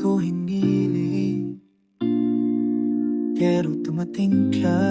ko hiniling, pero dumating ka.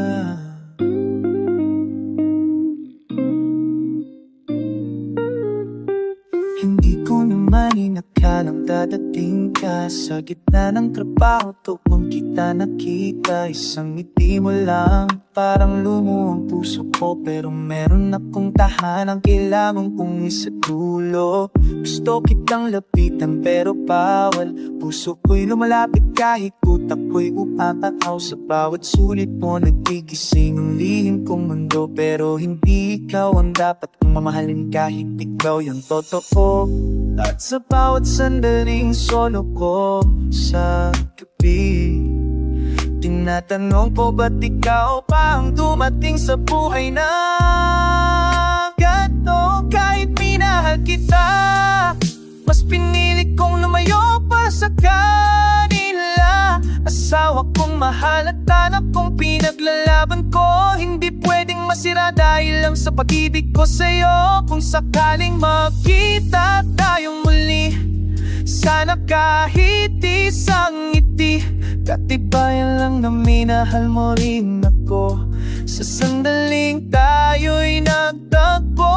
Hindi ko naman inakalang dadating ka. Sa gitna ng trabaho doon kita nakita. Isang ngiti mo lang, parang lumuwang puso ko. Pero meron akong tahanang kailangan kong isadulo. Gusto kitang lapitan pero bawal. Puso ko'y lumalapit kahit utak ko'y upapataw. Sa bawat sulit mo nagigising ang lihim kong mundo. Pero hindi ikaw ang dapat kong mamahalin kahit ikaw yung totoo. At sa bawat sandaling solo ko sa gabi, tinatanong ko ba't ikaw pa ang dumating sa buhay na ganito. Kahit minahal kita, mas pinili kong lumayo para sa kanila. Asawa kong mahal at anak kong pinaglalaban ko. Hindi pwedeng masira dahil lang sa pag-ibig ko sa'yo. Kung sakaling magkita tayong muli, sana kahit isang ngiti. Katibayan lang na minahal mo rin ako. Sa sandaling tayo'y nagtagpo.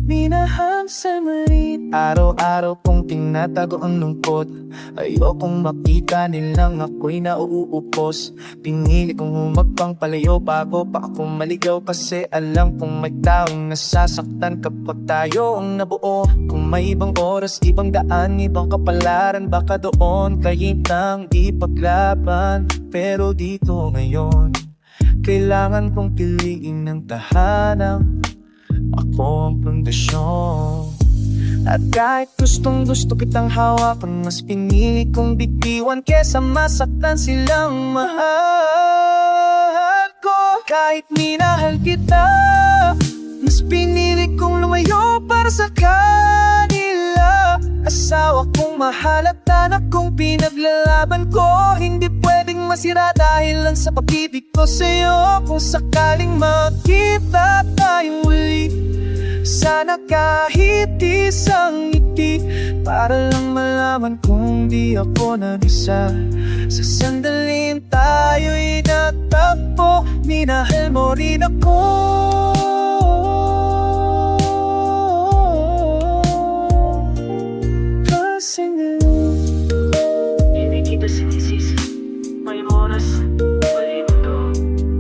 Minahal sa malit. Araw-araw kong tinatago ang lungkot. Ayokong makita nilang ako'y nauupos. Pinili kong magpangpalayo bago pa ako maligaw. Kasi alam kong may taong nasasaktan kapag tayo ang nabuo. Kung may ibang oras, ibang daan, ibang kapalaran, baka doon kayitang ipaglaban. Pero dito ngayon, kailangan kong piliin ng tahanang ako ang pundasyon. At kahit gustong gusto kitang hawakan, mas pinili kong bitiwan kesa masaktan silang mahal ko. Kahit minahal kita, mas pinili kong lumayo para sa kanila. Asawa kong mahal at anak kong pinaglalaban ko. Hindi pwedeng masira dahil lang sa pag-ibig ko sa'yo. Kung sakaling magkita tayong muli, sana kahit isang ngiti, para lang malaman kung di ako nag-isa. Sa sandaling tayo'y natagpo, minahal mo rin ako. Kasi ngayon hindi kita sinisisi. May oras, mali mo to,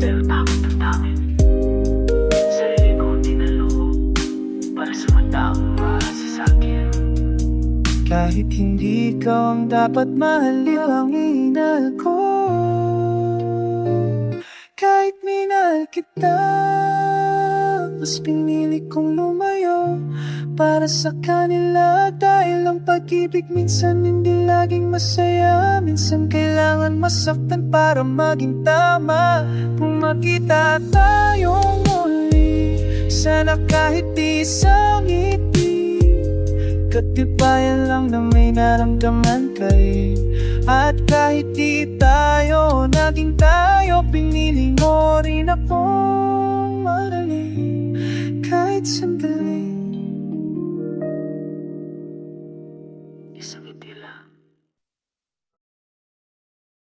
pero takot ang takot. Sarili ko tinaloko para sa mga taong maasa sa'kin. Kahit hindi ikaw ang dapat mahalin, ang inal ko. Kahit minahal kita, mas pinili kong lumayo para sa kanila. Dahil ang pag-ibig minsan hindi laging masaya. Minsan kailangan masaktan para maging tama. Kung makita tayong muli, sana kahit isang ngiti. Katibayan lang na may naramdaman ka rin. At kahit di tayo naging tayo, pinili mo rin akong marali. Kahit sandali